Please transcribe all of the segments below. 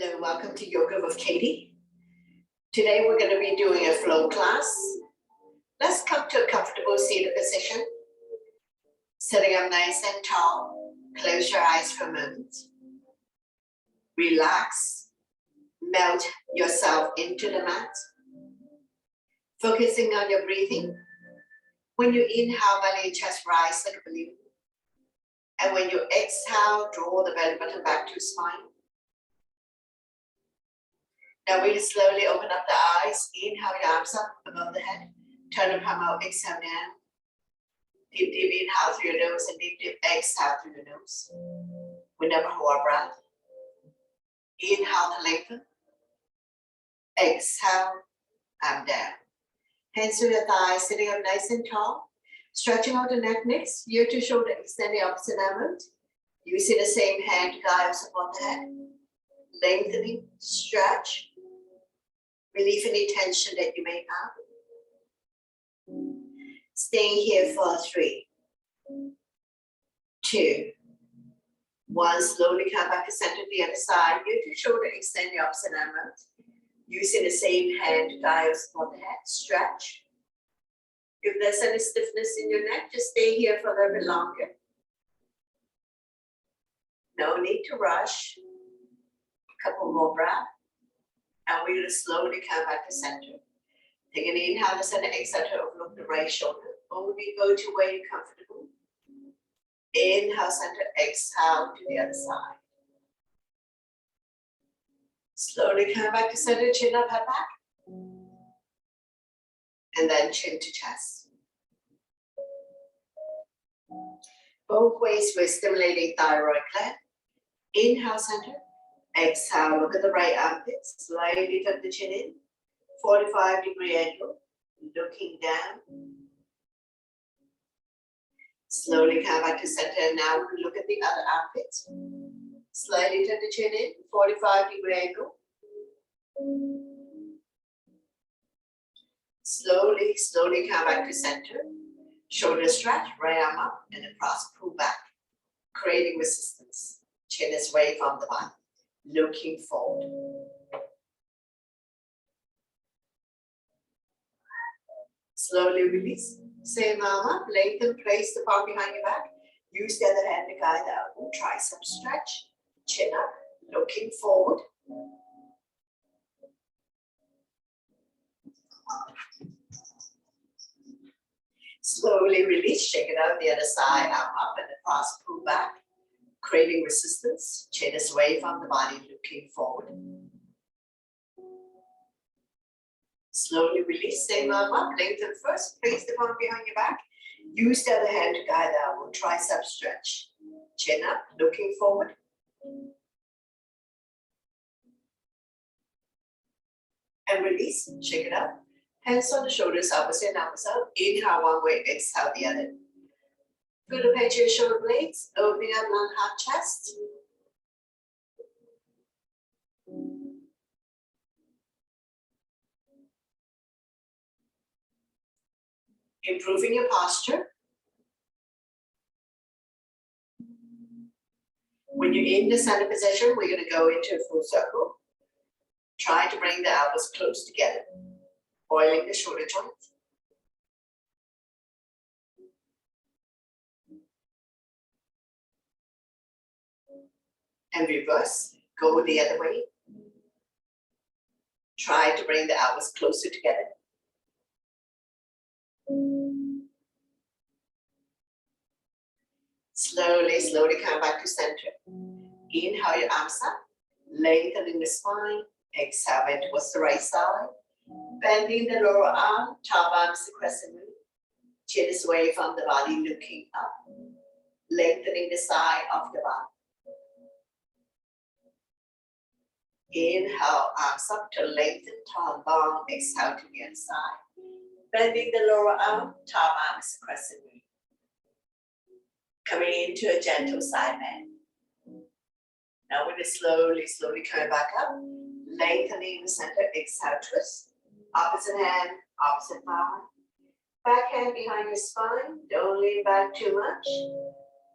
Hello, welcome to Yoga with Katie. Today we're going to be doing a flow class. Let's come to a comfortable seated position. Sitting up nice and tall. Close your eyes for a moment. Relax. Melt yourself into the mat. Focusing on your breathing. When you inhale, belly and chest rise like a balloon. And when you exhale, draw the belly button back to spine. Now really slowly open up the eyes. Inhale your arms up above the head. Turn the palm out, exhale down. Deep, deep inhale through your nose and deep, deep exhale through your nose. We never hold our breath. Inhale to lengthen. Exhale, and down. Hands to the thighs, sitting up nice and tall. Stretching out the neck next. Ear to shoulder, extend the opposite arm. Using the same hand to guide us upon the head. Lengthening, stretch. Relieve any tension that you may have. Staying here for 3, 2, 1. Slowly come back to center the other side. Ear to shoulder, extend the opposite arm out. Using the same hand to guide us upon the head. Stretch. If there's any stiffness in your neck, just stay here for a little bit longer. No need to rush. A couple more breaths. And we're going to slowly come back to center. Take an inhale to center, exhale to overlook the right shoulder. Only go to where you're comfortable. Inhale, center, exhale to the other side. Slowly come back to center, chin up, head back. And then chin to chest. Both ways we're stimulating thyroid gland. Inhale, center. Exhale, look at the right armpit. Slightly tuck the chin in. 45-degree angle. Looking down. Slowly come back to center. And now we look at the other armpit. Slightly tuck the chin in. 45-degree angle. Slowly come back to center. Shoulder stretch, right arm up, and across, pull back. Creating resistance. Chin is away from the body. Looking forward. Slowly release. Same arm up, lengthen, place the palm behind your back. Use the other hand to guide out. Tricep stretch. Chin up, looking forward. Slowly release, shake it out the other side, arm up and across, pull back. Creating resistance, chin is away from the body, looking forward. Slowly release, same arm up, lengthen first, place the palm behind your back. Use the other hand to guide out, tricep stretch. Chin up, looking forward. And release, shake it up. Hands on the shoulders, opposite arms out. Inhale one way, exhale the other. Feel the pain to your shoulder blades, opening up long hard chest. Improving your posture. When you're in the center position, we're going to go into a full circle. Try to bring the elbows close together, oiling the shoulder joints. And reverse, go the other way. Try to bring the elbows closer together. Slowly come back to center. Inhale your arms up, lengthening the spine. Exhale, bend towards the right side. Bending the lower arm, top arm is the crescent moon. Chin is away from the body, looking up. Lengthening the side of the body. Inhale, arms up to lengthen, top long. Exhale to the other side. Bending the lower arm, top arm is the crescent moon. Coming into a gentle side bend. Now we're slowly coming back up. Lengthening the center, exhale, twist. Opposite hand, opposite thigh. Back hand behind your spine. Don't lean back too much.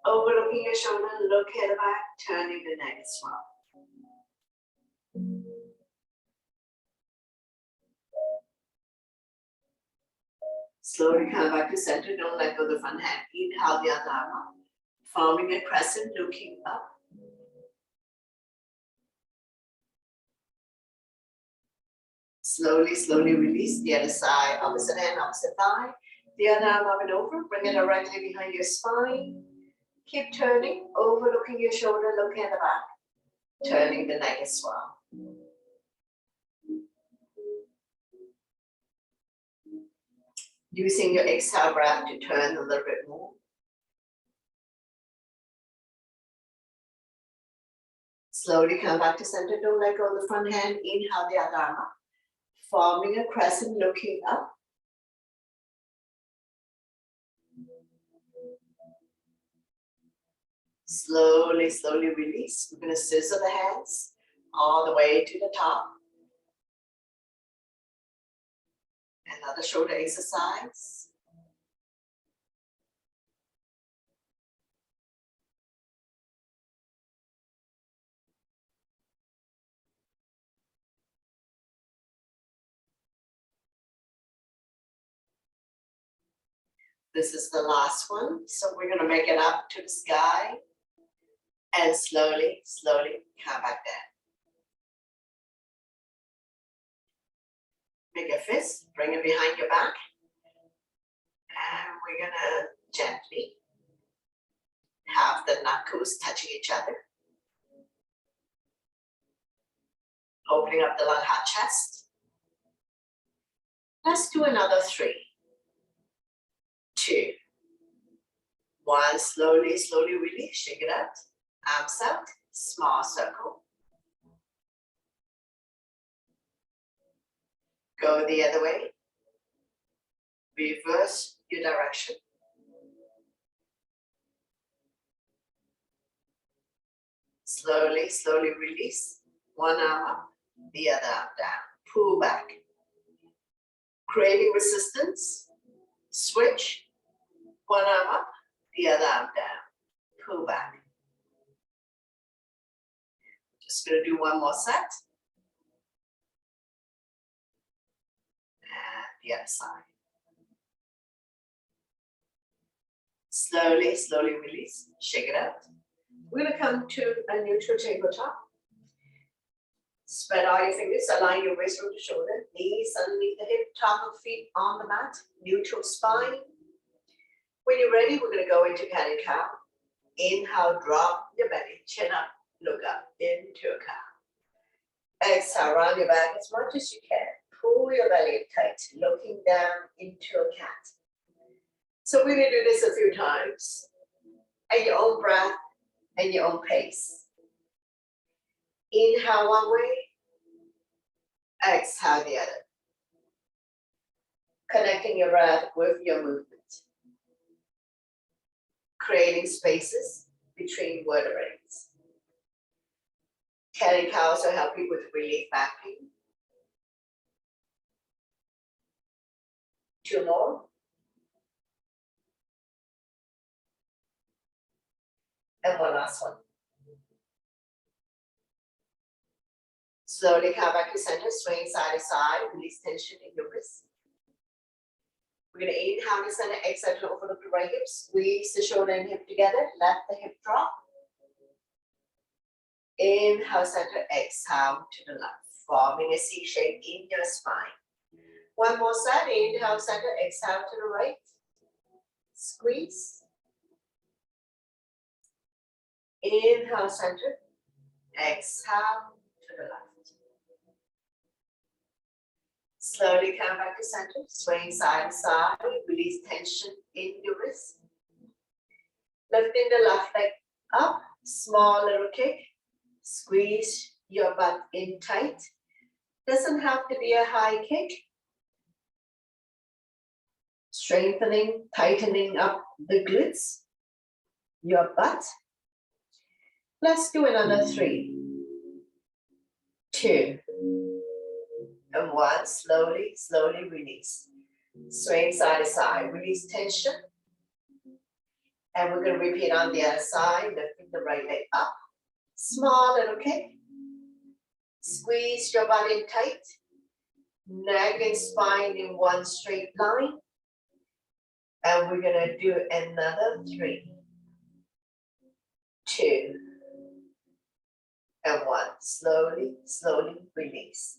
Overlooking your shoulder, look at the back, turning the neck as well. Slowly come back to center. Don't let go of the front hand. Inhale the other arm up, forming a crescent, looking up. Slowly, slowly release the other side. Opposite hand, opposite thigh. The other arm up and over. Bring it directly behind your spine. Keep turning, overlooking your shoulder, looking at the back. Turning the neck as well. Using your exhale breath to turn a little bit more. Slowly come back to center. Don't let go of the front hand. Inhale the other arm up. Forming a crescent, looking up. Slowly, slowly release. We're going to scissor the hands all the way to the top. Another shoulder exercise. This is the last one. So we're going to make it up to the sky. And slowly, slowly come back down. Make a fist, bring it behind your back. And we're gonna gently have the knuckles touching each other. Opening up the lung, heart, chest. Let's do another 3, 2, 1. Slowly, slowly release, shake it out. Arms out, small circle. Go the other way. Reverse your direction. Slowly, slowly release. One arm up, the other arm down. Pull back. Creating resistance. Switch. One arm up, the other arm down. Pull back. Just going to do one more set. The other side. Slowly, slowly release, shake it out. We're going to come to a neutral tabletop. Spread out your fingers, align your waist from the shoulder, knees underneath the hip, top of feet on the mat, neutral spine. When you're ready, we're going to go into cat and cow. Inhale, drop your belly, chin up, look up into a cow. Exhale, round your back as much as you can. Pull your belly tight, looking down into a cat. So we're going to do this a few times at your own breath and your own pace. Inhale one way, exhale the other. Connecting your breath with your movement. Creating spaces between vertebrae. Cat and cow also help you with relief back pain. 2 more. And one last one. Slowly come back to center, swing side to side, release tension in your wrist. We're going to inhale to center, exhale to overlook the right hip, squeeze the shoulder and hip together, let the hip drop. Inhale, center, exhale to the left, forming a C shape in your spine. One more side, inhale, center, exhale to the right. Squeeze. Inhale, center, exhale to the left. Slowly come back to center, swing side to side, release tension in your wrist. Lifting the left leg up, small little kick. Squeeze your butt in tight. Doesn't have to be a high kick. Strengthening, tightening up the glutes, your butt. Let's do another 3, 2, and 1. Slowly, slowly release. Swing side to side, release tension. And we're going to repeat on the other side, lifting the right leg up. Small little kick. Squeeze your body tight. Neck and spine in one straight line. And we're gonna do another 3, 2, and 1. Slowly, slowly release.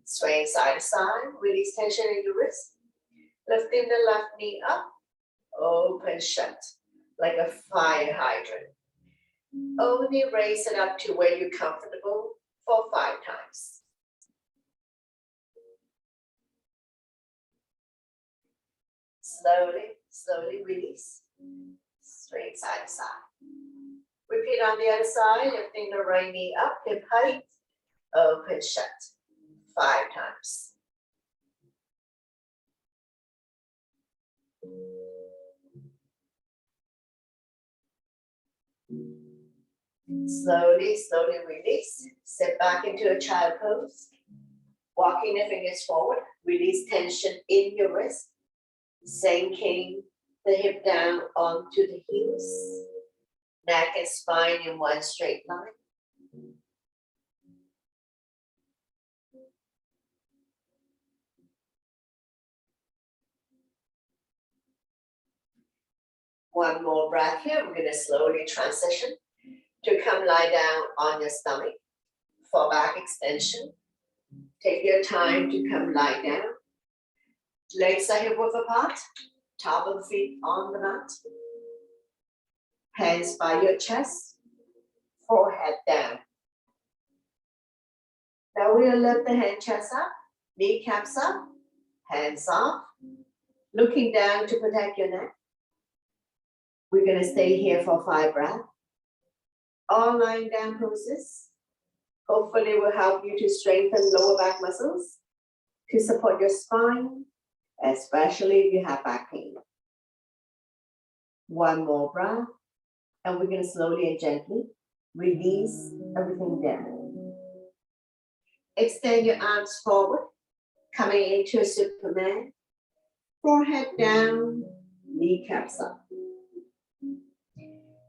Swaying side to side, release tension in your wrist. Lifting the left knee up, open shut, like a fire hydrant. Only raise it up to where you're comfortable for 5 times. Slowly, slowly release. Straight side to side. Repeat on the other side, lifting the right knee up, hip height, open shut, 5 times. Slowly, slowly release. Sit back into a child pose. Walking the fingers forward. Release tension in your wrist. Sinking the hip down onto the heels. Neck and spine in one straight line. One more breath here. We're going to slowly transition to come lie down on your stomach for back extension. Take your time to come lie down. Legs are hip width apart, top of the feet on the mat. Hands by your chest, forehead down. Now we'll lift the hand chest up, kneecaps up, hands off, looking down to protect your neck. We're going to stay here for 5 breaths. All lying down poses. Hopefully will help you to strengthen lower back muscles to support your spine, especially if you have back pain. One more breath, and we're going to slowly and gently release everything down. Extend your arms forward, coming into a Superman. Forehead down, kneecaps up.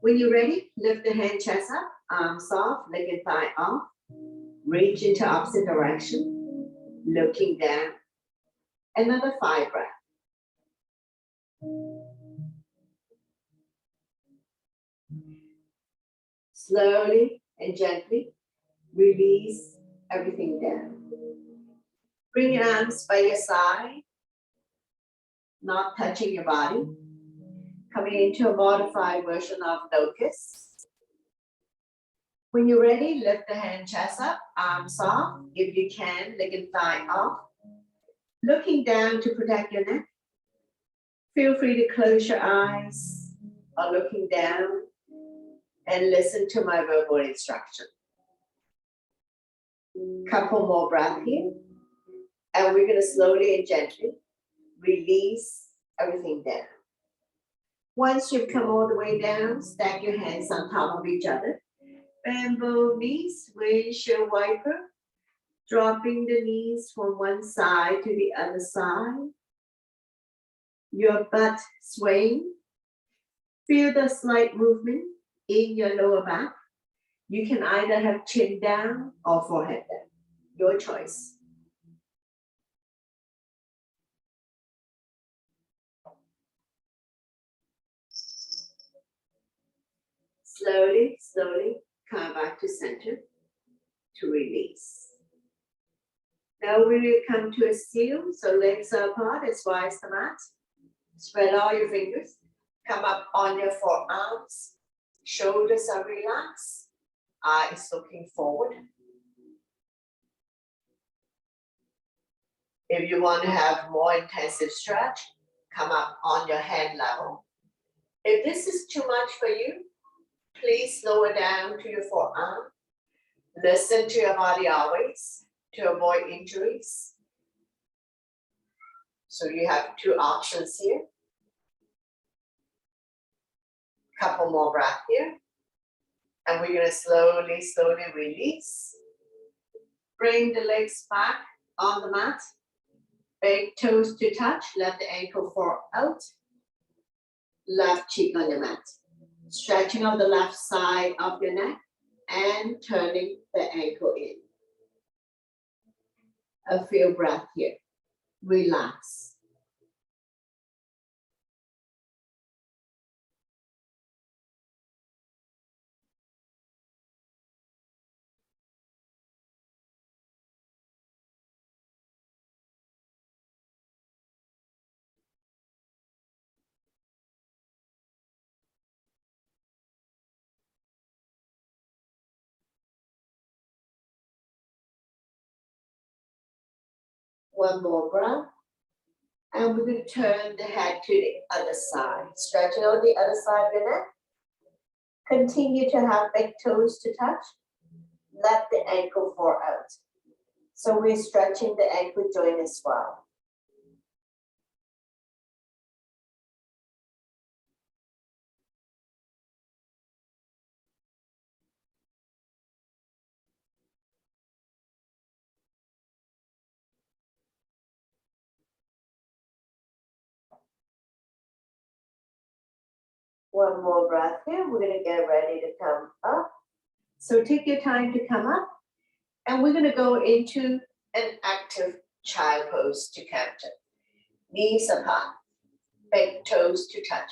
When you're ready, lift the hand chest up, arms off, leg and thigh off. Reach into opposite direction, looking down. Another 5 breaths. Slowly and gently release everything down. Bring your arms by your side, not touching your body. Coming into a modified version of locust. When you're ready, lift the hand chest up, arms off. If you can, leg and thigh off. Looking down to protect your neck. Feel free to close your eyes or looking down and listen to my verbal instruction. Couple more breaths here. And we're going to slowly and gently release everything down. Once you've come all the way down, stack your hands on top of each other. Bamboo knees, windshield wiper. Dropping the knees from one side to the other side. Your butt swaying. Feel the slight movement in your lower back. You can either have chin down or forehead down. Your choice. Slowly, slowly come back to center to release. Now we will come to a seal, so legs are apart as wide as the mat. Spread all your fingers. Come up on your forearms. Shoulders are relaxed. Eyes looking forward. If you want to have more intensive stretch, come up on your hand level. If this is too much for you, please lower down to your forearm. Listen to your body always to avoid injuries. So you have 2 options here. Couple more breaths here. And we're going to slowly, slowly release. Bring the legs back on the mat. Big toes to touch. Let the ankle fall out. Left cheek on your mat. Stretching out the left side of your neck and turning the ankle in. A few breaths here. Relax. One more breath. And we're going to turn the head to the other side. Stretching out the other side of the neck. Continue to have big toes to touch. Let the ankle fall out. So we're stretching the ankle joint as well. One more breath here. We're going to get ready to come up. So take your time to come up. And we're going to go into an active child pose to capture. Knees apart, big toes to touch.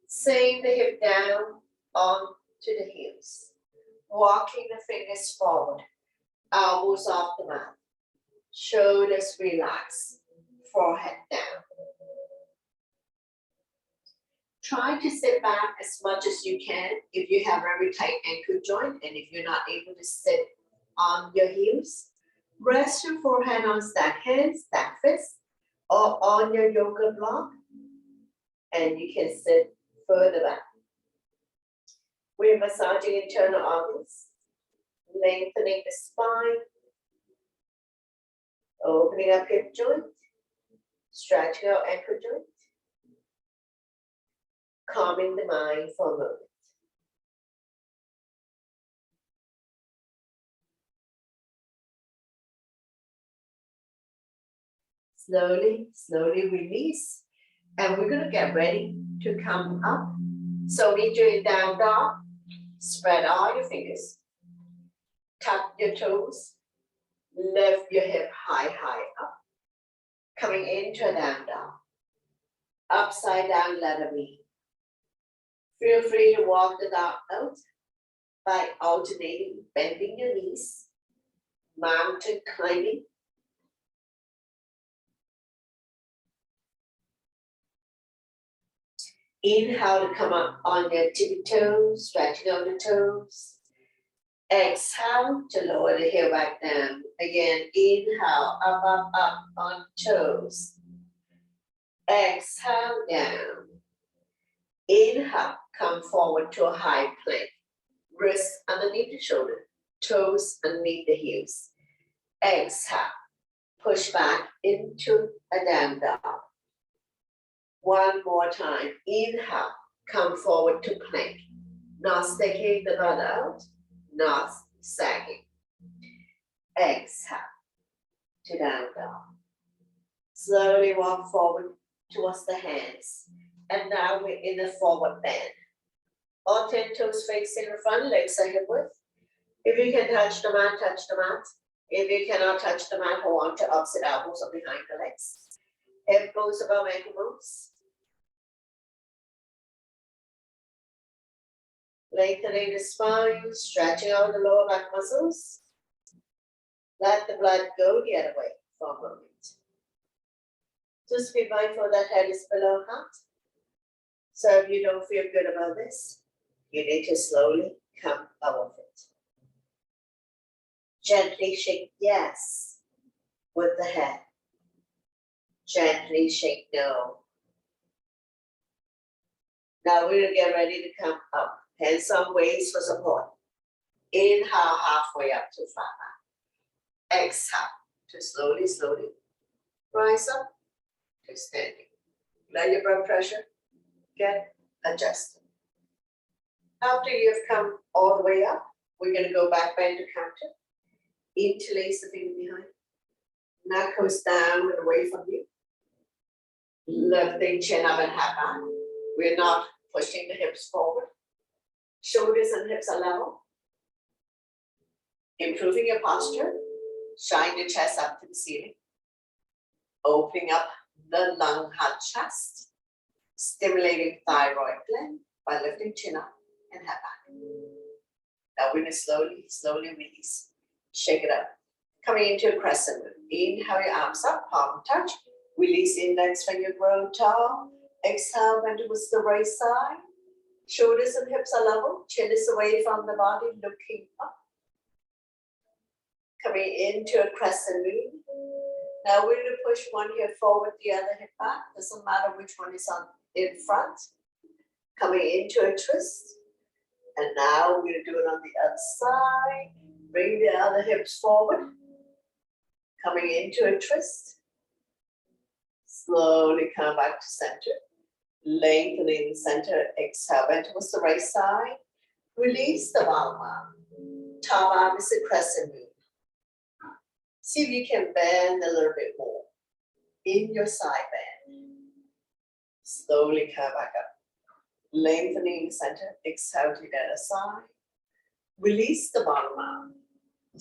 Sink the hip down onto the heels. Walking the fingers forward, elbows off the mat. Shoulders relax, forehead down. Try to sit back as much as you can if you have very tight ankle joint, and if you're not able to sit on your heels, rest your forehead on stacked hands, stacked fists, or on your yoga block, and you can sit further back. We're massaging internal organs, lengthening the spine, opening up hip joint, stretching out ankle joint, calming the mind for a moment. Slowly, slowly release. And we're going to get ready to come up. So meet you in down dog. Spread all your fingers. Tuck your toes. Lift your hip high, high up. Coming into a down dog. Upside down letter V. Feel free to walk the dog out by alternating, bending your knees, mountain climbing. Inhale to come up on your tippy toes, stretching out the toes. Exhale to lower the heel back down. Again, inhale, up, up, up on toes. Exhale down. Inhale, come forward to a high plank. Wrists underneath the shoulder, toes underneath the heels. Exhale, push back into a down dog. One more time. Inhale, come forward to plank. Not sticking the butt out, not sagging. Exhale to down dog. Slowly walk forward towards the hands. And now we're in a forward bend. All 10 toes facing the front, legs are hip width. If you can touch the mat, touch the mat. If you cannot touch the mat, hold on to opposite elbows or behind the legs. Hip goes above ankle bones. Lengthening the spine, stretching out the lower back muscles. Let the blood go the other way for a moment. Just be mindful that head is below heart. So if you don't feel good about this, you need to slowly come out of it. Gently shake yes with the head. Gently shake no. Now we're going to get ready to come up. Hands on waist for support. Inhale halfway up to flat back. Exhale to slowly, slowly rise up to standing. Let your blood pressure get adjusted. After you've come all the way up, we're going to go back bend to counter. Interlace the finger behind. Neck goes down and away from you. Lifting chin up and head back. We're not pushing the hips forward. Shoulders and hips are level. Improving your posture. Shine your chest up to the ceiling. Opening up the lung heart chest. Stimulating thyroid gland by lifting chin up and head back. Now we're going to slowly, slowly release. Shake it up. Coming into a crescent moon. Inhale your arms up, palm touch. Release index finger, grow tall. Exhale, bend towards the right side. Shoulders and hips are level. Chin is away from the body, looking up. Coming into a crescent moon. Now we're going to push one hip forward, the other hip back. Doesn't matter which one is on in front. Coming into a twist. And now we're going to do it on the other side. Bring the other hips forward. Coming into a twist. Slowly come back to center. Lengthening the center. Exhale, bend towards the right side. Release the bottom arm. Top arm is a crescent moon. See if you can bend a little bit more in your side bend. Slowly come back up. Lengthening the center. Exhale to the other side. Release the bottom arm.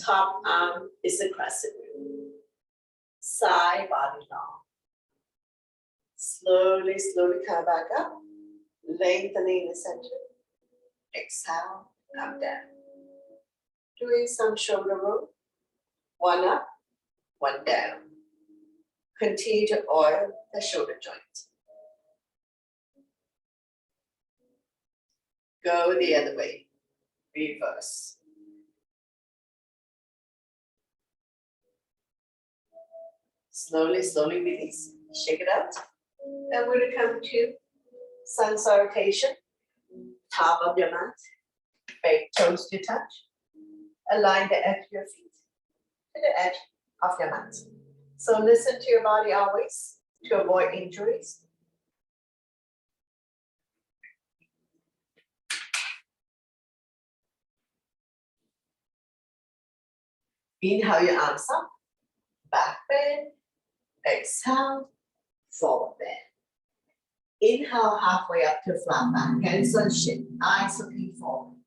Top arm is a crescent moon. Side body long. Slowly, slowly come back up. Lengthening the center. Exhale, come down. Doing some shoulder roll. One up, one down. Continue to oil the shoulder joint. Go the other way. Reverse. Slowly, slowly release. Shake it out. And we're going to come to sun salutation. Top of your mat. Big toes to touch. Align the edge of your feet to the edge of your mat. So listen to your body always to avoid injuries. Inhale your arms up, back bend, exhale, forward bend. Inhale halfway up to flat back, hands on shin, eyes looking forward.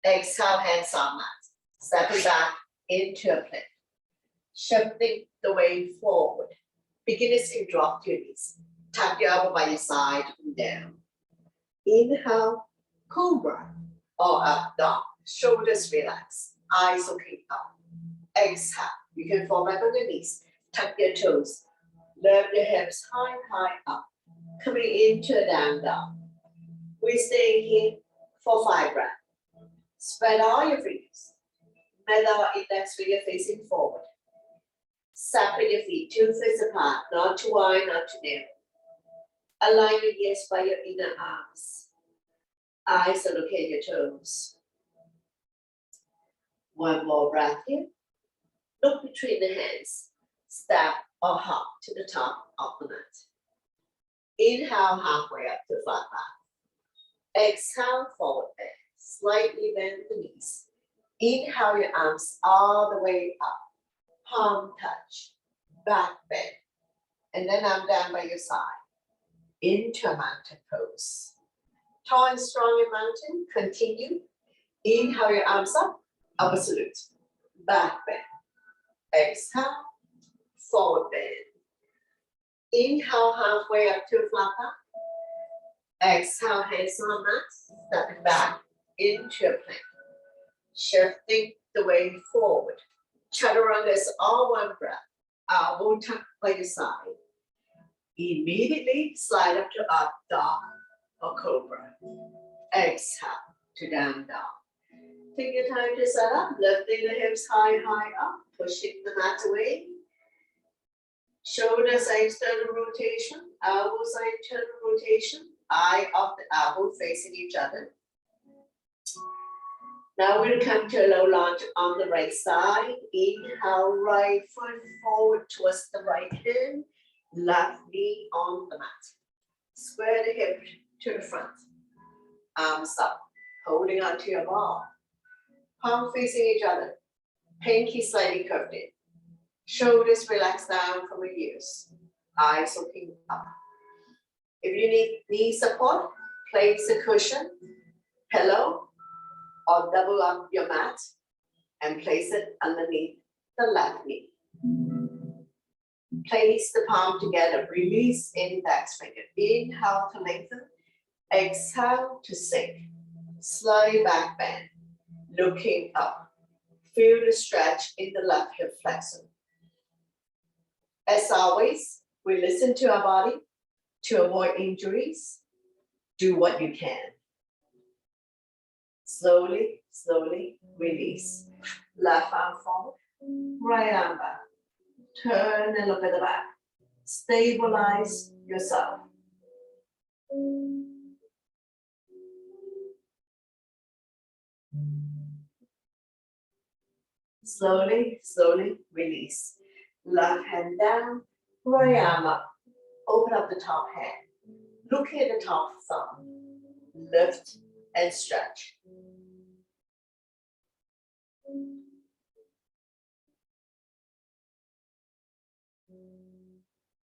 Exhale, hands on mat, stepping back into a plank. Shifting the weight forward. Beginners can drop to your knees. Tap your elbow by your side and down. Inhale, cobra or up dog. Shoulders relax, eyes looking up. Exhale, you can fall back on your knees. Tuck your toes. Lift your hips high, high up. Coming into a down dog. We're staying here for 5 breaths. Spread all your fingers. Middle index finger facing forward. Separate your feet 2 feet apart, not too wide, not too narrow. Align your ears by your inner arms. Eyes are looking at your toes. One more breath here. Look between the hands. Step or hop to the top of the mat. Inhale halfway up to flat back. Exhale, forward bend. Slightly bend the knees. Inhale your arms all the way up. Palm touch. Back bend. And then I'm down by your side. Into a mountain pose. Tall and strong in mountain. Continue. Inhale your arms up. Upper salute. Back bend. Exhale. Forward bend. Inhale halfway up to flat back. Exhale, hands on mat. Stepping back into a plank. Shifting the weight forward. Chaturanga is all one breath. Elbow tucked by your side. Immediately slide up to up dog or cobra. Exhale to down dog. Take your time to set up, lifting the hips high, high up, pushing the mat away. Shoulders are external rotation, elbows are internal rotation, eye of the elbow facing each other. Now we're going to come to a low lunge on the right side. Inhale, right foot forward, twist the right hand, left knee on the mat. Square the hip to the front. Arms up, holding onto your ball. Palm facing each other. Pinky slightly curved in. Shoulders relax down from the ears. Eyes looking up. If you need knee support, place a cushion, pillow, or double up your mat and place it underneath the left knee. Place the palm together. Release index finger. Inhale to lengthen. Exhale to sink. Slightly back bend. Looking up. Feel the stretch in the left hip flexor. As always, we listen to our body to avoid injuries. Do what you can. Slowly, slowly release. Left arm forward, right arm back. Turn and look at the back. Stabilize yourself. Slowly, slowly release. Left hand down, right arm up. Open up the top hand. Looking at the top thumb. Lift and stretch.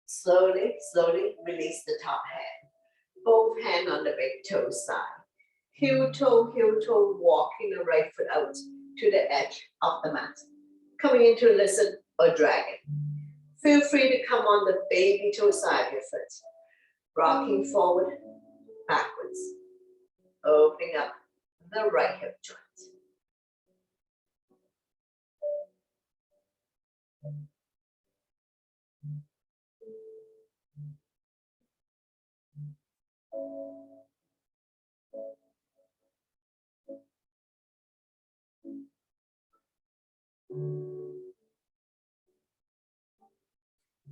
Slowly, slowly release the top hand. Both hands on the big toe side. Heel toe, walking the right foot out to the edge of the mat. Coming into a lizard or dragon. Feel free to come on the baby toe side of your foot. Rocking forward, backwards. Opening up the right hip joint.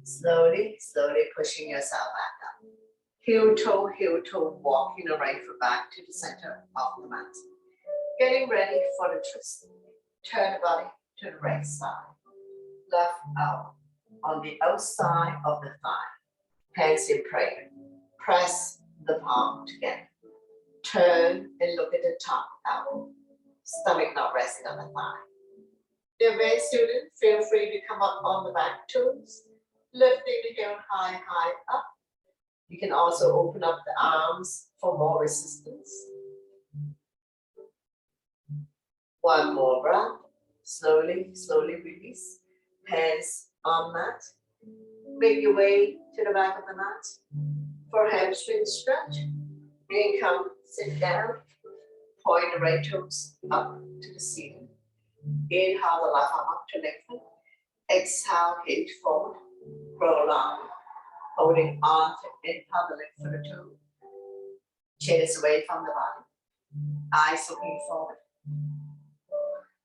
Slowly, slowly pushing yourself back up. Heel toe, walking the right foot back to the center of the mat. Getting ready for the twist. Turn the body to the right side. Left elbow on the outside of the thigh. Hands in prayer. Press the palm together. Turn and look at the top elbow. Stomach not resting on the thigh. The advanced student, feel free to come up on the back toes. Lifting the heel high up. You can also open up the arms for more resistance. One more breath. Slowly, slowly release. Hands on mat. Make your way to the back of the mat for hamstring stretch. And come, sit down. Point the right toes up to the ceiling. Inhale the left arm up to lengthen. Exhale, hinge forward. Roll on. Holding on to inhale the length for the toe. Chin is away from the body. Eyes looking forward.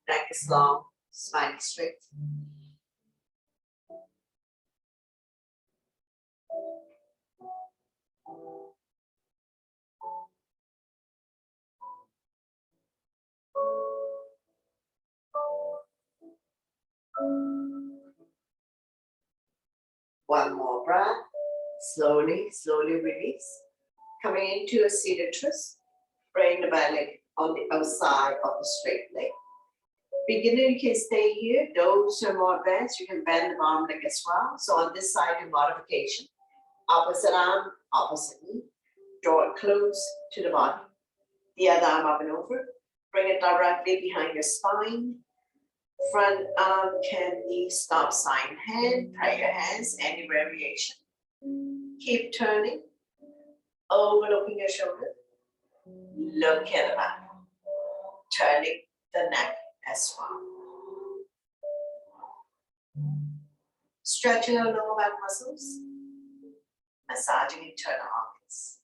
Neck is long, spine is straight. One more breath. Slowly, slowly release. Coming into a seated twist. Bring the back leg on the outside of the straight leg. Beginner, you can stay here. Those who are more advanced, you can bend the bottom leg as well. So on this side, your modification. Opposite arm, opposite knee. Draw it close to the body. The other arm up and over. Bring it directly behind your spine. Front arm can be stop sign hand, prayer hands, any variation. Keep turning, overlooking your shoulder. Look at the back. Turning the neck as well. Stretching our lower back muscles. Massaging internal organs.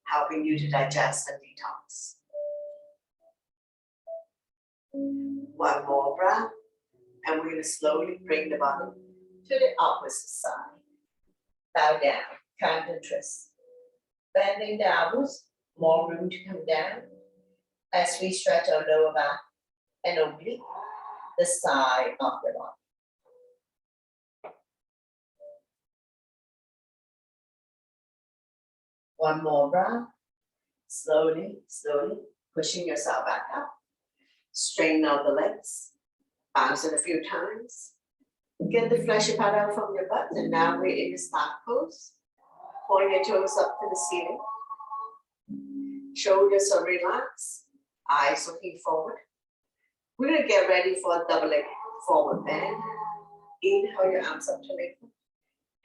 Helping you to digest and detox. One more breath, and we're going to slowly bring the body to the opposite side. Bow down, canter twist. Bending the elbows, more room to come down as we stretch our lower back and oblique the side of the body. One more breath, slowly, slowly pushing yourself back up. Straighten out the legs, bounce it a few times. Get the fleshy part out from your butt, and now we're in the start pose. Point your toes up to the ceiling. Shoulders are relaxed, eyes looking forward. We're going to get ready for a double leg forward bend. Inhale your arms up to lengthen.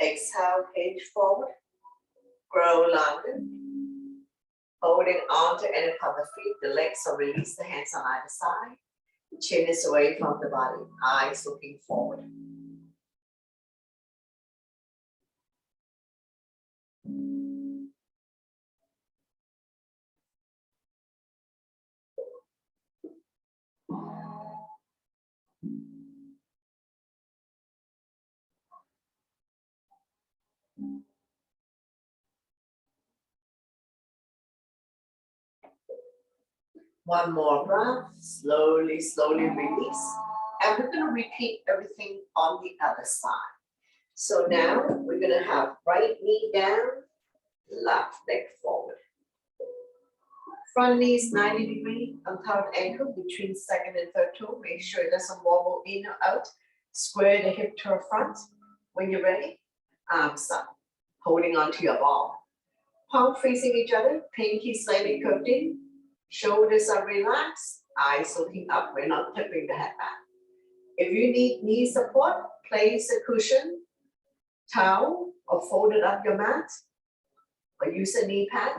Exhale, hinge forward. Grow longer. Holding on to any of the feet, the legs are released, the hands on either side. Chin is away from the body, eyes looking forward. One more breath, slowly, slowly release. And we're going to repeat everything on the other side. So now we're going to have right knee down, left leg forward. Front knee is 90 degrees, untitled ankle between second and third toe. Make sure it doesn't wobble in or out. Square the hip to the front. When you're ready, arms up, holding onto your ball. Palm facing each other, pinky slightly curved in. Shoulders are relaxed, eyes looking up. We're not tipping the head back. If you need knee support, place a cushion, towel, or fold it up your mat, or use a knee pad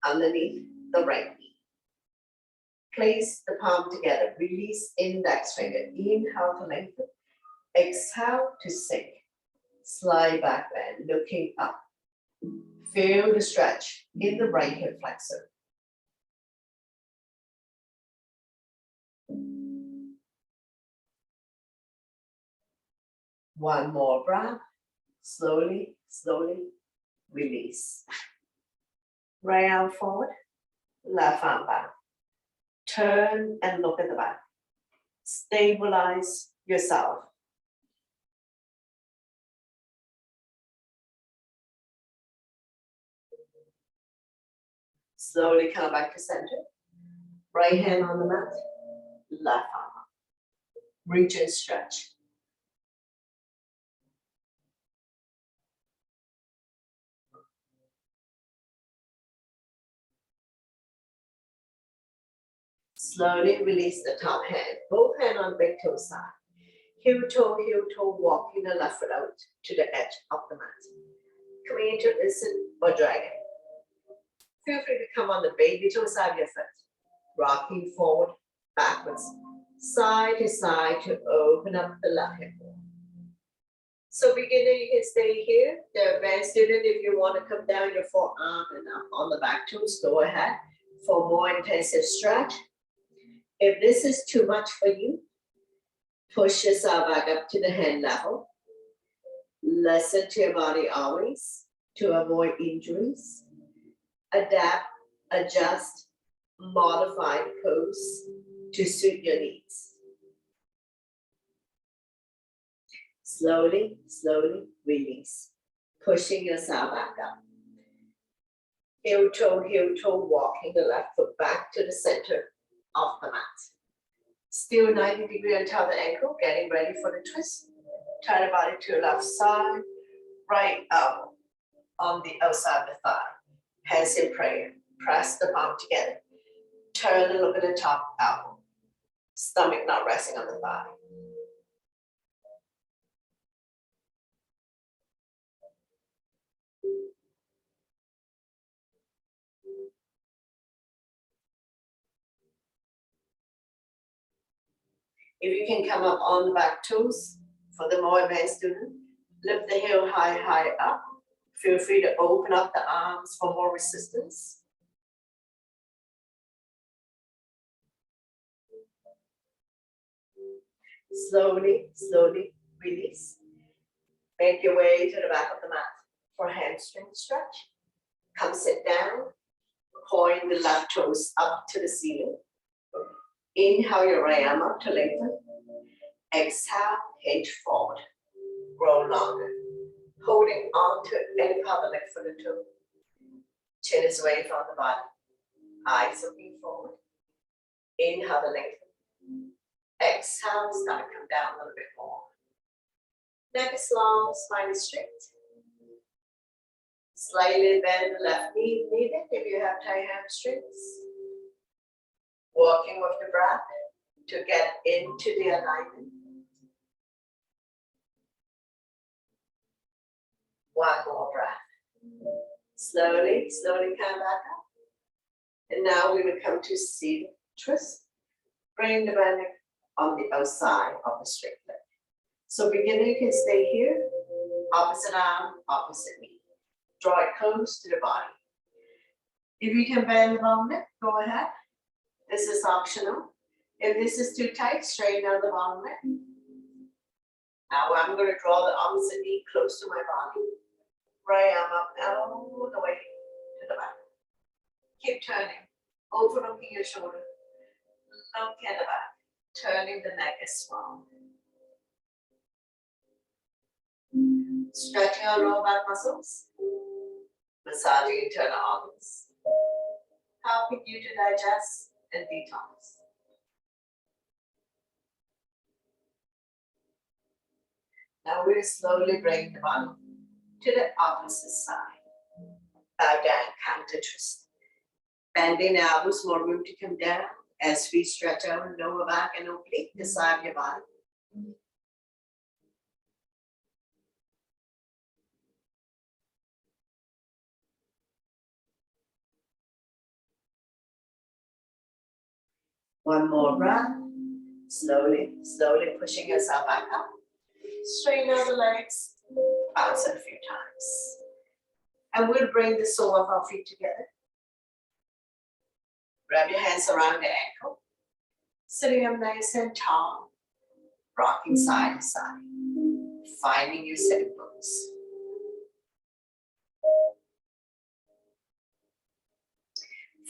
underneath the right knee. Place the palm together. Release index finger. Inhale to lengthen. Exhale to sink. Slide back bend, looking up. Feel the stretch in the right hip flexor. One more breath. Slowly, slowly release. Right arm forward, left arm back. Turn and look at the back. Stabilize yourself. Slowly come back to center. Right hand on the mat, left arm up. Reach and stretch. Slowly release the top hand. Both hands on big toe side. Heel toe, walking the left foot out to the edge of the mat. Coming into listen or dragon. Feel free to come on the baby toe side of your foot. Rocking forward, backwards, side to open up the left hip. So beginner, you can stay here. The advanced student, if you want to come down your forearm and up on the back toes, go ahead for more intensive stretch. If this is too much for you, push yourself back up to the hand level. Listen to your body always to avoid injuries. Adapt, adjust, modify the pose to suit your needs. Slowly, slowly release, pushing yourself back up. Heel toe, walking the left foot back to the center of the mat. Still 90 degree until the ankle, getting ready for the twist. Turn the body to the left side, right elbow on the outside of the thigh. Hands in prayer, press the palm together. Turn and look at the top elbow. Stomach not resting on the thigh. If you can come up on the back toes, for the more advanced student, lift the heel high up. Feel free to open up the arms for more resistance. Slowly, slowly release. Make your way to the back of the mat for hamstring stretch. Come sit down, point the left toes up to the ceiling. Inhale your right arm up to lengthen. Exhale, hinge forward. Grow longer. Holding on to any part of the leg for the toe. Chin is away from the body. Eyes looking forward. Inhale the lengthen. Exhale, start to come down a little bit more. Neck is long, spine is straight. Slightly bend the left knee if needed if you have tight hamstrings. Walking with the breath to get into the alignment. One more breath. Slowly, slowly come back up. And now we will come to seated twist. Bring the band on the outside of the straight leg. So beginner, you can stay here. Opposite arm, opposite knee. Draw it close to the body. If you can bend the bottom leg, go ahead. This is optional. If this is too tight, straighten out the bottom leg. Now I'm going to draw the opposite knee close to my body. Right arm up all the way to the back. Keep turning. overlooking your shoulder, look at the back, turning the neck as well. Stretching our lower back muscles, massaging internal organs, helping you to digest and detox. Now we'll slowly bring the body to the opposite side. Bow down, counter twist. Bending the elbows, more room to come down as we stretch our lower back and oblique the side of your body. One more breath. Slowly, slowly pushing yourself back up. Straighten out the legs. Bounce it a few times. And we'll bring the sole of our feet together. Wrap your hands around the ankle. Sitting up nice and tall. Rocking side to side. Finding your sitting pose.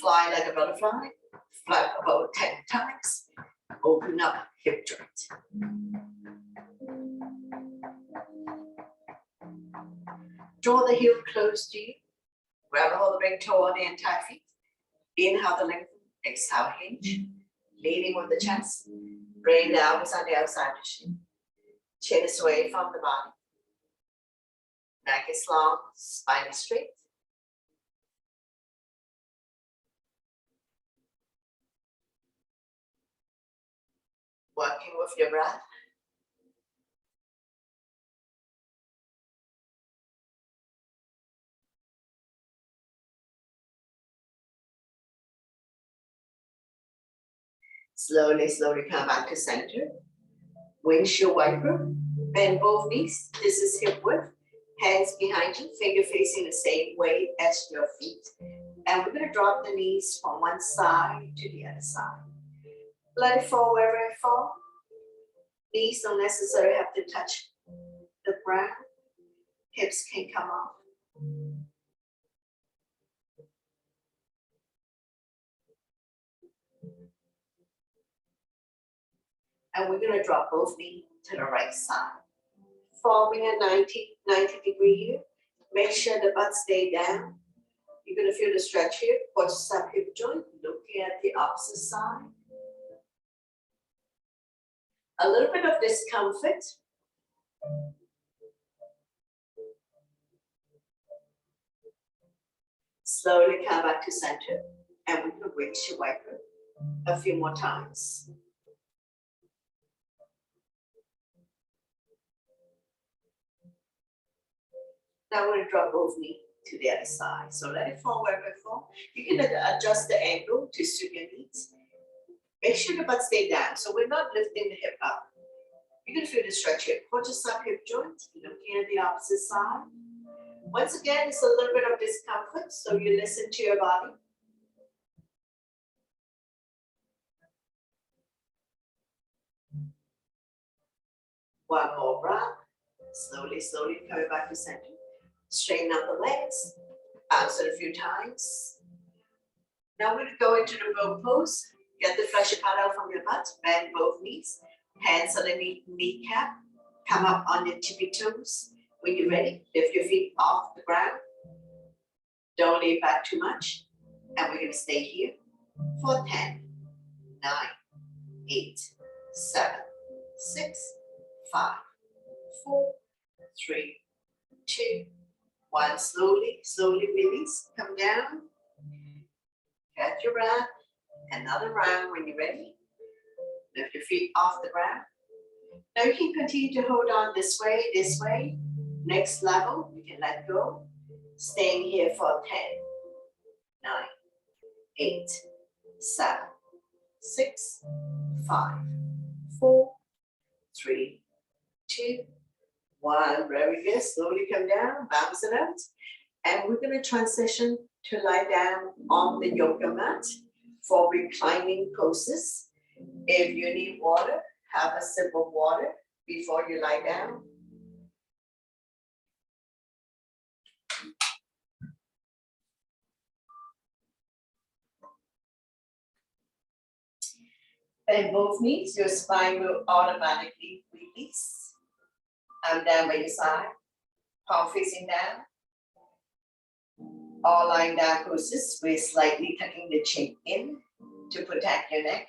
Fly like a butterfly. Flap about 10 times. Open up hip joint. Draw the heel close to you. Grab a hold of the big toe on the entire feet. Inhale the length. Exhale hinge. Leaning with the chest. Bring the elbows on the outside of the shin. Chin is away from the body. Neck is long. Spine is straight. Working with your breath. Slowly, slowly come back to center. Windshield wiper. Bend both knees. This is hip width. Hands behind you. Finger facing the same way as your feet. And we're going to drop the knees from one side to the other side. Let it fall wherever it falls. Knees don't necessarily have to touch the ground. Hips can come off. And we're going to drop both knees to the right side. Forming a 90 degree here. Make sure the butt stay down. You're going to feel the stretch here. Quadricep hip joint. Looking at the opposite side. A little bit of discomfort. Slowly come back to center. And we can windshield wiper a few more times. Now we're going to drop both knees to the other side. So let it fall wherever it falls. You can adjust the angle to suit your needs. Make sure the butt stay down. So we're not lifting the hip up. You're going to feel the stretch here. Quadricep hip joint. Looking at the opposite side. Once again, it's a little bit of discomfort. So you listen to your body. One more breath. Slowly, slowly coming back to center. Straighten out the legs. Bounce it a few times. Now we're going to go into the bow pose. Get the fleshy part out from your butt. Bend both knees. Hands on the kneecap. Come up on your tippy toes. When you're ready, lift your feet off the ground. Don't lean back too much. And we're going to stay here for 10, 9, 8, 7, 6, 5, 4, 3, 2, 1. Slowly, slowly release. Come down. Catch your breath. Another round when you're ready. Lift your feet off the ground. Now you can continue to hold on this way, this way. Next level, you can let go. Staying here for 10, 9, 8, 7, 6, 5, 4, 3, 2, 1. Very good. Slowly come down, bounce it out. And we're going to transition to lie down on the yoga mat for reclining poses. If you need water, have a sip of water before you lie down. Bend both knees, your spine will automatically release. Arm down by your side, palm facing down. All lying down poses, we're slightly tucking the chin in to protect your neck.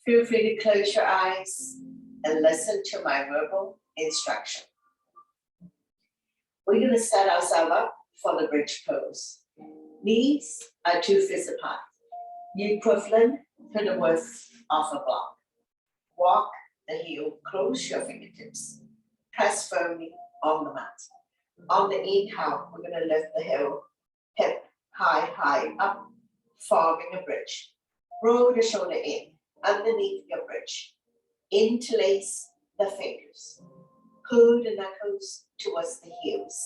Feel free to close your eyes and listen to my verbal instruction. We're going to set ourselves up for the bridge pose. Knees are 2 fists apart, equivalent to the width of a block. Walk the heel, close your fingertips, press firmly on the mat. On the inhale, we're going to lift the hip high up, forming a bridge. Roll the shoulder in, underneath your bridge. Interlace the fingers. Pull the knuckles towards the heels.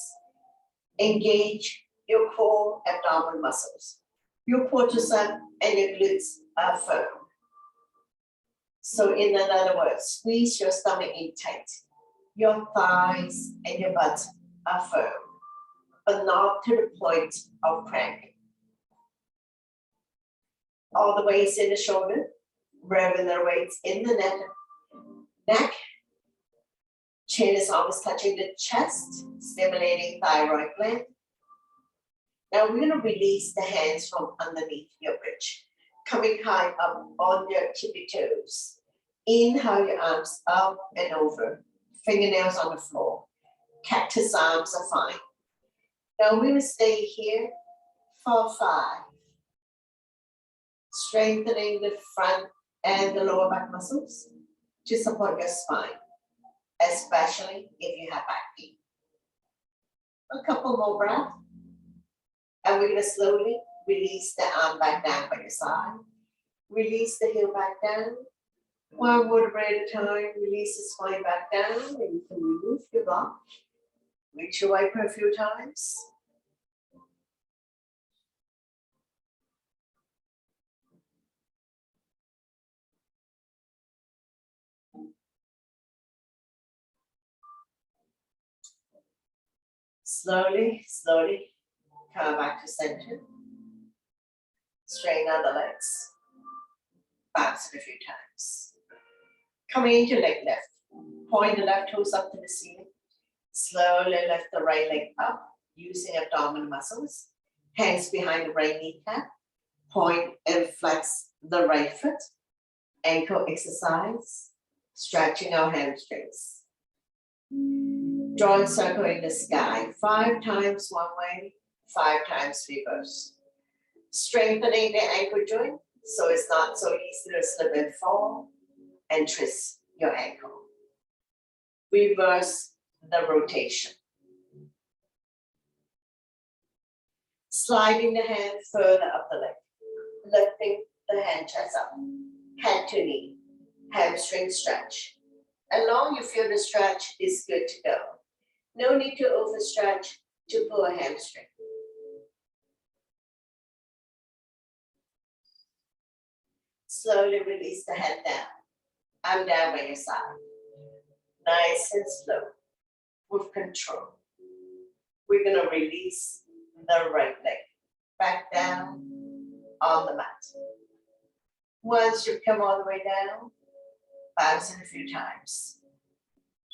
Engage your core abdominal muscles. Your quadricep and your glutes are firm. So in other words, squeeze your stomach in tight. Your thighs and your butt are firm, but not to the point of cramping. All the weights in the shoulder, regular weights in the neck. Chin is almost touching the chest, stimulating thyroid gland. Now we're going to release the hands from underneath your bridge, coming high up on your tippy toes. Inhale your arms up and over, fingernails on the floor. Cactus arms are fine. Now we will stay here for 5. Strengthening the front and the lower back muscles to support your spine, especially if you have back pain. A couple more breaths. And we're going to slowly release the arm back down by your side. Release the heel back down. One vertebra at a time. Release the spine back down. And you can remove your block. Windshield Wiper a few times. Slowly come back to center. Straighten out the legs. Bounce it a few times. Coming into leg lift. Point the left toes up to the ceiling. Slowly lift the right leg up using abdominal muscles. Hands behind the right kneecap. Point and flex the right foot. Ankle exercise. Stretching our hamstrings. Draw a circle in the sky. 5 times one way, 5 times reverse. Strengthening the ankle joint so it's not so easy to slip and fall, and twist your ankle. Reverse the rotation. Sliding the hand further up the leg. Lifting the hand chest up. Head to knee. Hamstring stretch. As long as you feel the stretch is good to go. No need to overstretch to pull a hamstring. Slowly release the head down. Arm down by your side. Nice and slow, with control. We're going to release the right leg back down on the mat. Once you come all the way down, bounce it a few times.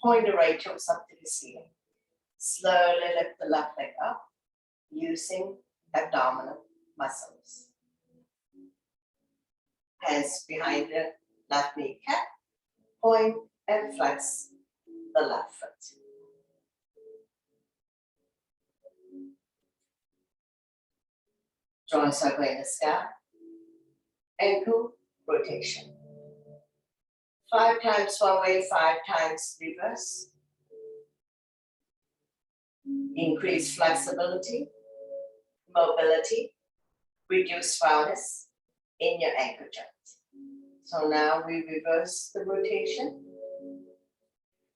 Point the right toes up to the ceiling. Slowly lift the left leg up using abdominal muscles. Hands behind the left kneecap. Point and flex the left foot. Draw a circle in the sky. Ankle rotation. 5 times one way, 5 times reverse. Increase flexibility, mobility, reduce sourness in your ankle joint. So now we reverse the rotation.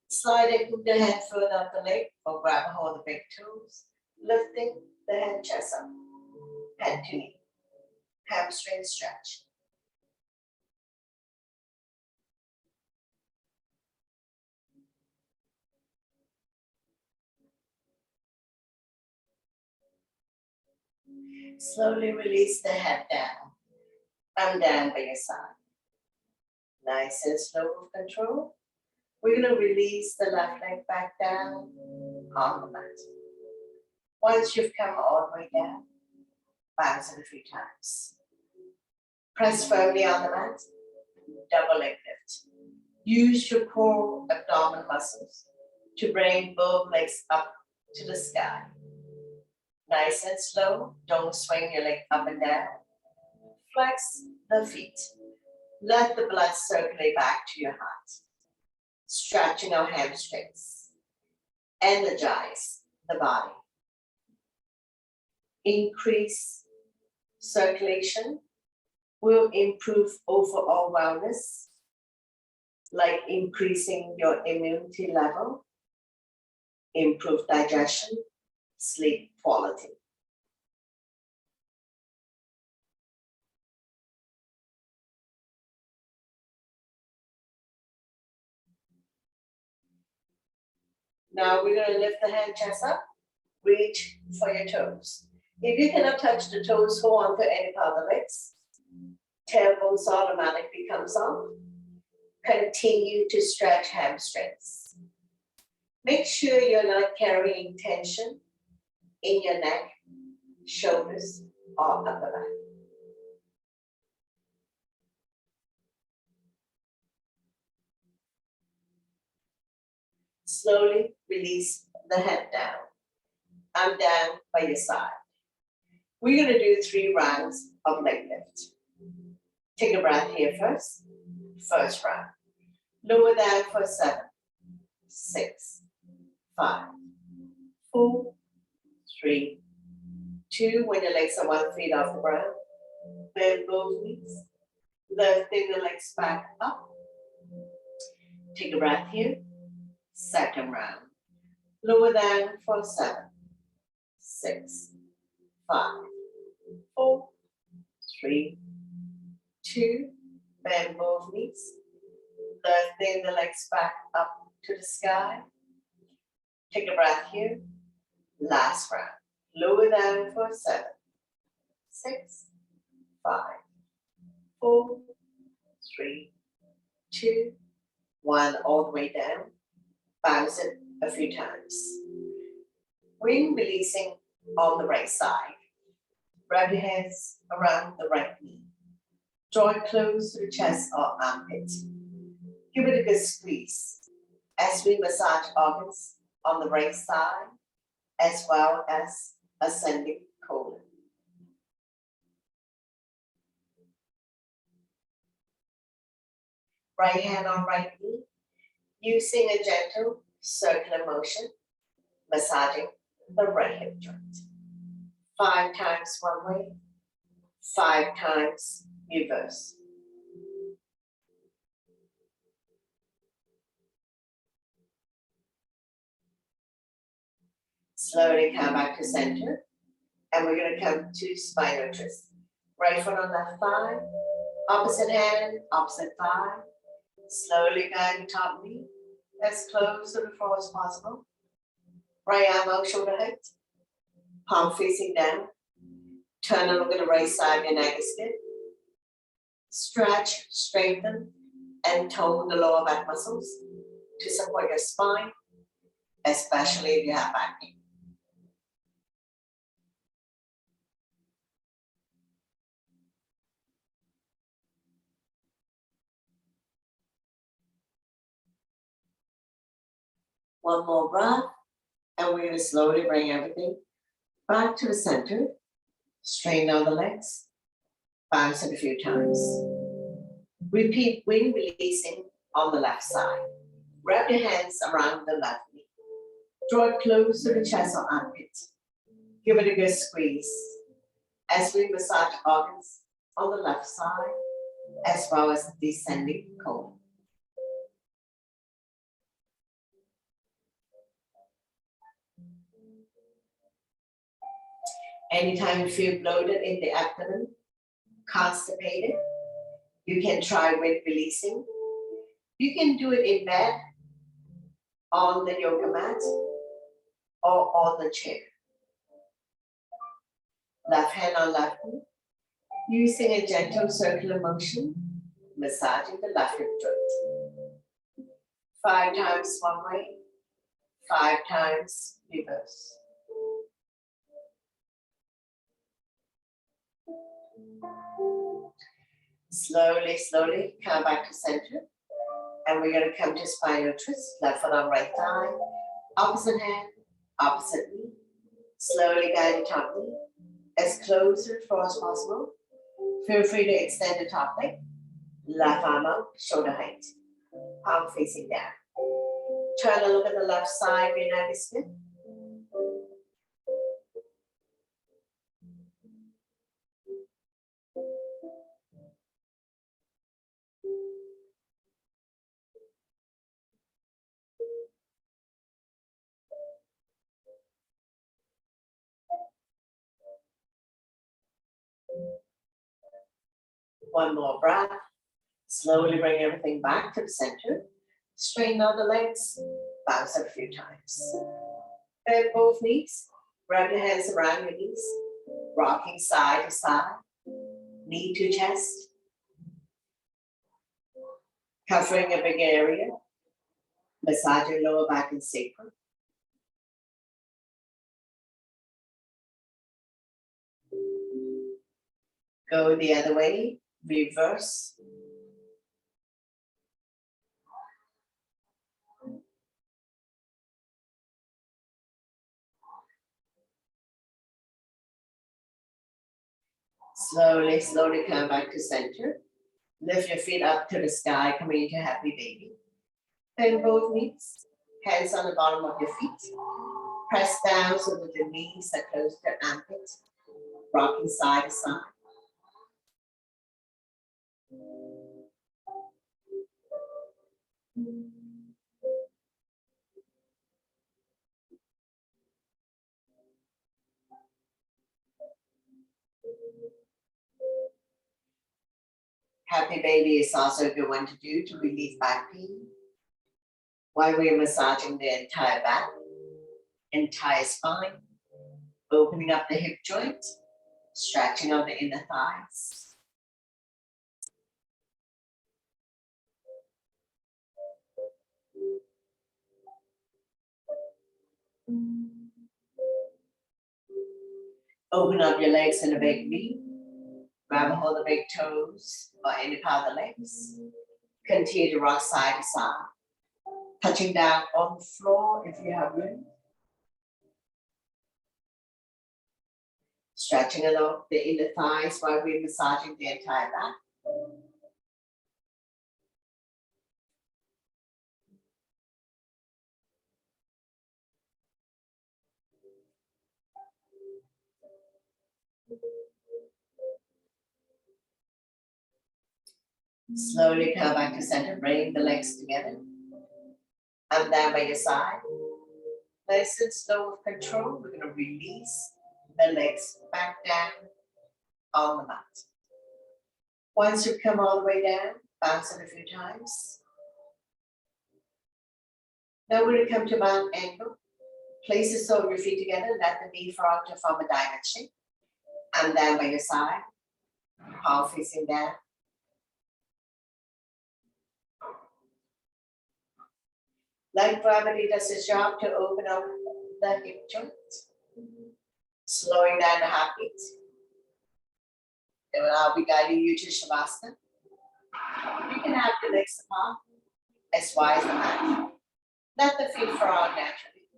Slide and move the hand further up the leg or grab a hold of the big toes, lifting the hand chest up, head to knee, hamstring stretch. Slowly release the head down. Arm down by your side. Nice and slow with control. We're going to release the left leg back down on the mat. Once you've come all the way down, bounce it a few times. Press firmly on the mat, double leg lift. Use your core abdominal muscles to bring both legs up to the sky. Nice and slow, don't swing your leg up and down. Flex the feet. Let the blood circulate back to your heart. Stretching our hamstrings. Energize the body. Increase circulation will improve overall wellness, like increasing your immunity level, improve digestion, sleep quality. Now we're going to lift the hand chest up, reach for your toes. If you cannot touch the toes, hold on to any part of the legs. Tailbones automatically comes off. Continue to stretch hamstrings. Make sure you're not carrying tension in your neck, shoulders, or upper back. Slowly release the head down. I'm down by your side. We're going to do 3 rounds of leg lift. Take a breath here first. First round. Lower down for 7, 6, 5, 4, 3, 2. When your legs are 1 feet off the ground, bend both knees. Lifting the legs back up. Take a breath here. Second round. Lower down for 7, 6, 5, 4, 3, 2. Bend both knees. Lifting the legs back up to the sky. Take a breath here. Last round. Lower down for 7, 6, 5, 4, 3, 2, 1. All the way down. Bounce it a few times. We're releasing on the right side. Wrap your hands around the right knee. Draw it close to the chest or armpit. Give it a good squeeze as we massage organs on the right side as well as ascending colon. Right hand on right knee, using a gentle circular motion, massaging the right hip joint. 5 times one way, 5 times reverse. Slowly come back to center, and we're going to come to spinal twist. Right foot on left thigh, opposite hand, opposite thigh. Slowly guide the top knee as close to the floor as possible. Right arm out, shoulder height, palm facing down. Turn and look at the right side of your neck is good. Stretch, strengthen, and tone the lower back muscles to support your spine, especially if you have back pain. One more breath, and we're going to slowly bring everything back to the center. Straighten out the legs, bounce it a few times. Repeat wing releasing on the left side. Wrap your hands around the left knee. Draw it close to the chest or armpit. Give it a good squeeze as we massage organs on the left side as well as the descending colon. Anytime you feel bloated in the abdomen, constipated, you can try with releasing. You can do it in bed, on the yoga mat, or on the chair. Left hand on left knee, using a gentle circular motion, massaging the left hip joint. 5 times one way, 5 times reverse. Slowly, slowly come back to center. And we're going to come to spinal twist, left foot on right thigh, opposite hand, opposite knee. Slowly guide the top knee as close to the floor as possible. Feel free to extend the top leg. Left arm out, shoulder height. Palm facing down. Turn and look at the left side of your neck is stiff. One more breath. Slowly bring everything back to the center. Straighten out the legs. Bounce up a few times. Bend both knees. Wrap your hands around your knees. Rocking side to side. Knee to chest. Covering a big area. Massage your lower back and sacrum. Go the other way. Reverse. Slowly, slowly come back to center. Lift your feet up to the sky, coming into happy baby. Bend both knees, hands on the bottom of your feet. Press down so that the knees are close to the armpit. Rocking side to side. Happy baby is also a good one to do to relieve back pain. While we're massaging the entire back, entire spine, opening up the hip joint, stretching out the inner thighs. Open up your legs in a big V. Grab a hold of the big toes or any part of the legs. Continue to rock side to side. Touching down on the floor if you have room. Stretching along the inner thighs while we're massaging the entire back. Slowly come back to center, bring the legs together. And down by your side. Nice and slow with control, we're going to release the legs back down on the mat. Once you come all the way down, bounce it a few times. Now we're going to come to mount angle. Place the sole of your feet together, let the knee front to form a diamond shape. And down by your side, palm facing down. Like gravity does its job to open up the hip joint, slowing down the heartbeat. And I'll be guiding you to Shavasana. You can have the legs apart, as wide as the mat. Let the feet fall naturally.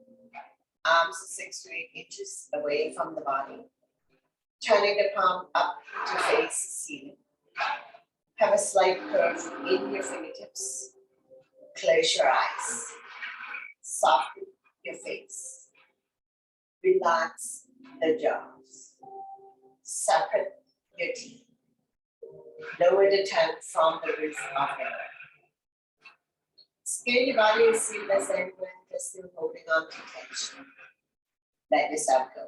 Arms 6 to 8 inches away from the body. Turning the palm up to face the ceiling. Have a slight curve in your fingertips. Close your eyes. Soften your face. Relax the jaws. Separate your teeth. Lower the tongue from the roof of your mouth. Scale your body and see the center and still holding on to tension. Let yourself go.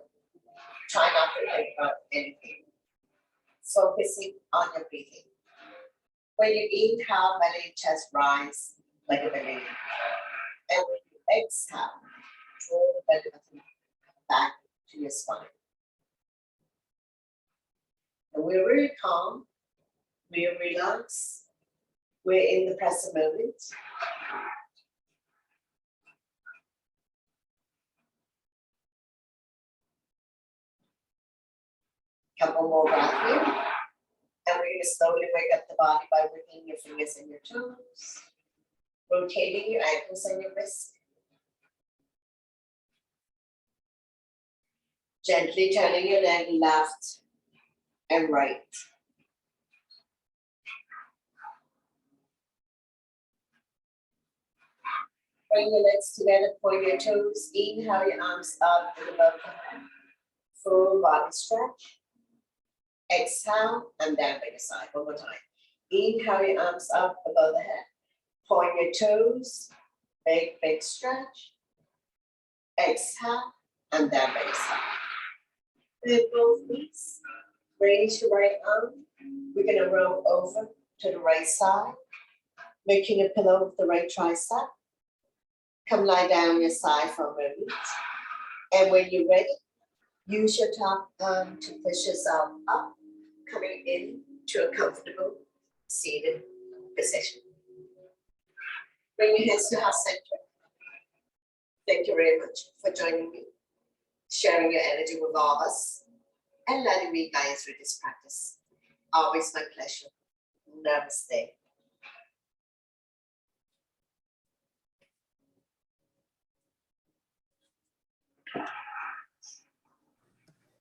Try not to think about anything. Focusing on your breathing. When you inhale, belly and chest rise like a balloon. And when you exhale, draw the belly button back to your spine. And we're really calm, we're relaxed, We're in the present moment. Couple more breaths here. And we're going to slowly wake up the body by wiggling your fingers and your toes, rotating your ankles and your wrists. Gently turning your leg left and right. Bring your legs together, point your toes, inhale your arms up and above the head. Full body stretch. Exhale and down by your side. One more time. Inhale your arms up above the head. Point your toes, big, big stretch. Exhale and down by your side. Lift both knees. Raise your right arm. We're going to roll over to the right side, making a pillow of the right tricep. Come lie down on your side for a moment. And when you're ready, use your top arm to push yourself up, coming in to a comfortable seated position. Bring your hands to heart center. Thank you very much for joining me, sharing your energy with all of us, and letting me guide you through this practice. Always my pleasure. Namaste.